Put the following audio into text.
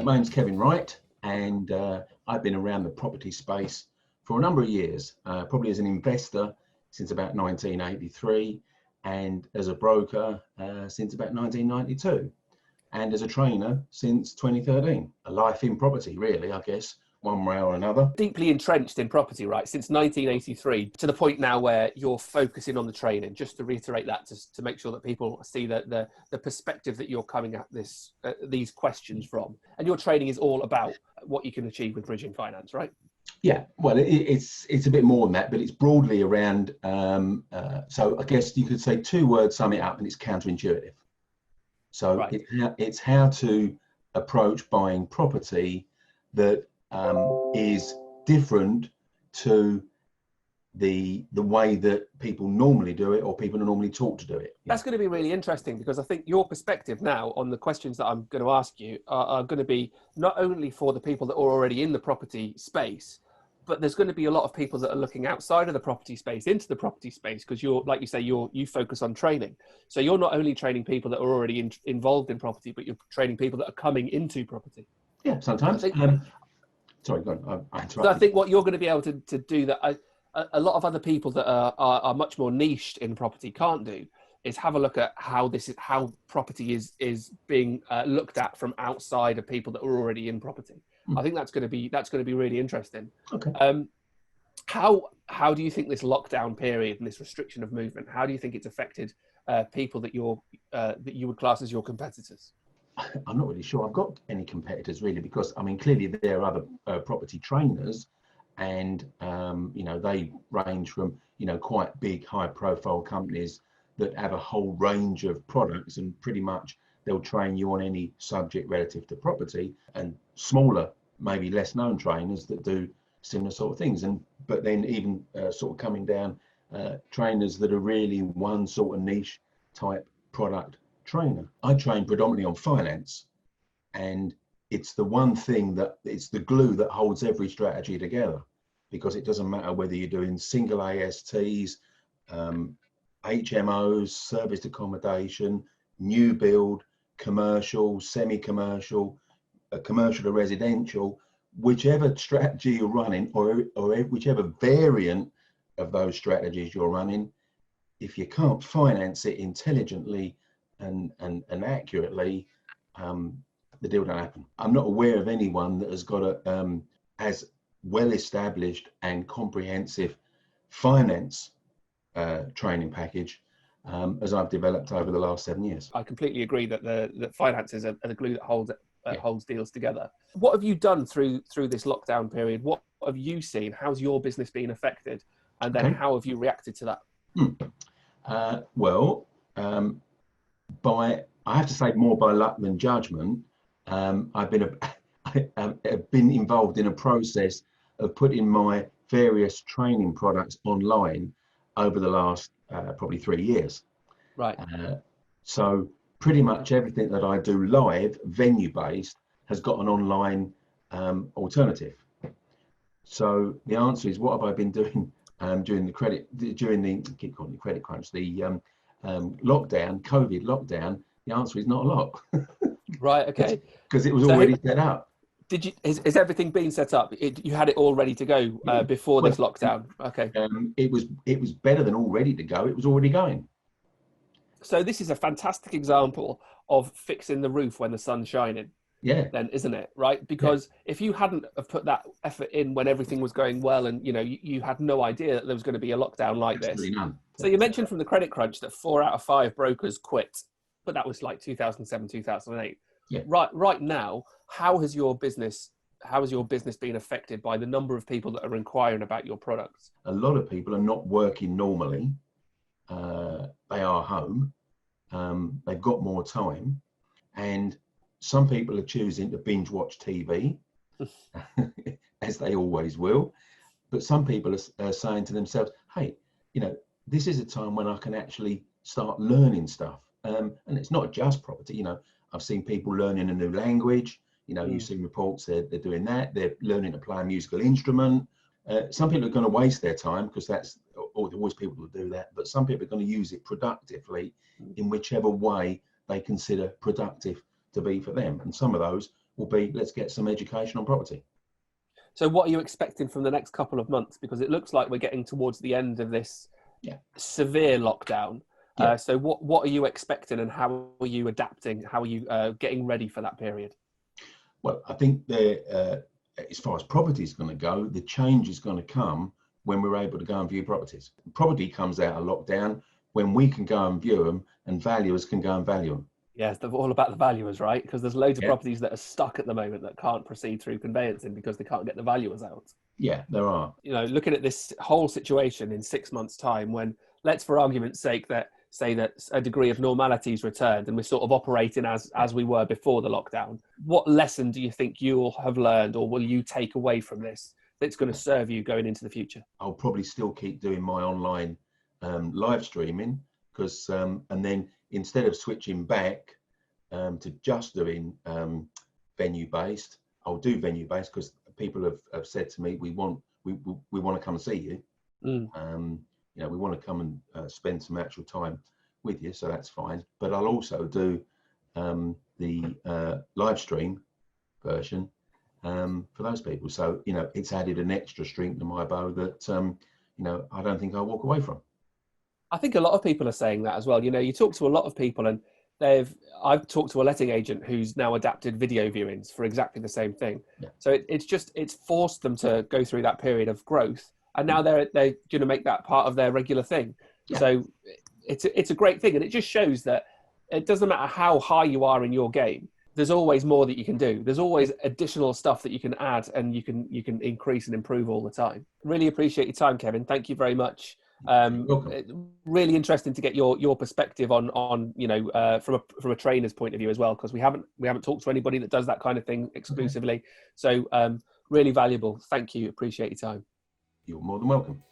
My name's Kevin Wright, and I've been around the property space for a number of years, probably as an investor since about 1983, and as a broker since about 1992, and as a trainer since 2013. A life in property, really, I guess, one way or another. Deeply entrenched in property, right, since 1983, to the point now where you're focusing on the training. Just to reiterate that, to make sure that people see the perspective that you're coming at these questions from. And your training is all about what you can achieve with bridging finance, right? Yeah, well, it's a bit more than that, but it's broadly around, so I guess you could say two words sum it up, and it's counterintuitive. So right. It's how to approach buying property that is different to the way that people normally do it, or people are normally taught to do it. That's going to be really interesting, because I think your perspective now on the questions that I'm going to ask you are going to be not only for the people that are already in the property space, but there's going to be a lot of people that are looking outside of the property space into the property space, because you're, like you say, you focus on training. So you're not only training people that are already involved in property, but you're training people that are coming into property. Yeah, sometimes. Sorry, go on. I interrupted. So I think what you're going to be able to do that a lot of other people that are much more niched in property can't do is have a look at how property is being looked at from outside of people that are already in property. I think that's going to be really interesting. Okay. How do you think this lockdown period and this restriction of movement, how do you think it's affected people that you would class as your competitors? I'm not really sure I've got any competitors, really, because I mean, clearly there are other property trainers, and they range from quite big, high-profile companies that have a whole range of products, and pretty much they'll train you on any subject relative to property, and smaller, maybe less known trainers that do similar sort of things. But then even sort of coming down, trainers that are really one sort of niche type product trainer. I train predominantly on finance, and it's the one thing it's the glue that holds every strategy together, because it doesn't matter whether you're doing single ASTs, HMOs, serviced accommodation, new build, commercial, semi-commercial, commercial to residential, whichever strategy you're running, or whichever variant of those strategies you're running, if you can't finance it intelligently and accurately, the deal don't happen. I'm not aware of anyone that has got a as well-established and comprehensive finance training package as I've developed over the last 7 years. I completely agree that the finances are the glue that holds deals together. What have you done through this lockdown period? What have you seen? How's your business been affected? And then how have you reacted to that? I have to say, more by luck than judgment. I've been involved in a process of putting my various training products online over the last probably 3 years. Right. So pretty much everything that I do live, venue-based, has got an online alternative. So the answer is, what have I been doing during the credit crunch, the lockdown, COVID lockdown? The answer is not a lot. Right. Okay. Because it was already set up. Is everything been set up? You had it all ready to go before this lockdown? Okay. It was better than all ready to go. It was already going. So this is a fantastic example of fixing the roof when the sun's shining. Yeah. Then, isn't it? Right? Because if you hadn't have put that effort in when everything was going well, and you had no idea that there was going to be a lockdown like Absolutely this. None. So you mentioned from the credit crunch that 4 out of 5 brokers quit, but that was like 2007, 2008. Yeah. Right now, how has your business been affected by the number of people that are inquiring about your products? A lot of people are not working normally. They are home. They've got more time, and some people are choosing to binge watch TV, as they always will. But some people are saying to themselves, "Hey, this is a time when I can actually start learning stuff." And it's not just property. I've seen people learning a new language. You've seen reports they're doing that. They're learning to play a musical instrument. Some people are going to waste their time, because there's always people who do that. But some people are going to use it productively in whichever way they consider productive to be for them. And some of those will be, let's get some education on property. So what are you expecting from the next couple of months? Because it looks like we're getting towards the end of this severe lockdown. So what are you expecting, and how are you adapting? How are you getting ready for that period? Well, I think as far as property is going to go, the change is going to come when we're able to go and view properties. Property comes out of lockdown when we can go and view them and valuers can go and value them. Yeah, it's all about the valuers, right? Because there's loads of properties that are stuck at the moment that can't proceed through conveyancing because they can't get the valuers out. Yeah, there are. You know, looking at this whole situation in 6 months' time, when, let's for argument's sake say that a degree of normality is returned and we're sort of operating as we were before the lockdown, what lesson do you think you'll have learned, or will you take away from this that's going to serve you going into the future? I'll probably still keep doing my online live streaming, because and then instead of switching back to just doing venue based, I'll do venue based, because people have said to me, we want to come and see you. You know, we want to come and spend some actual time with you, so that's fine. But I'll also do the live stream version for those people. So, you know, it's added an extra string to my bow that, you know, I don't think I'll walk away from. I think a lot of people are saying that as well. You know, you talk to a lot of people, and I've talked to a letting agent who's now adapted video viewings for exactly the same thing. So it's forced them to go through that period of growth, and now they're going to make that part of their regular thing. So it's a great thing, and it just shows that it doesn't matter how high you are in your game, there's always more that you can do. There's always additional stuff that you can add, and you can increase and improve all the time. Really appreciate your time, Kevin. Thank you very much. Really interesting to get your perspective on you know, from a trainer's point of view as well, because we haven't talked to anybody that does that kind of thing exclusively. So really valuable. Thank you. Appreciate your time. You're more than welcome.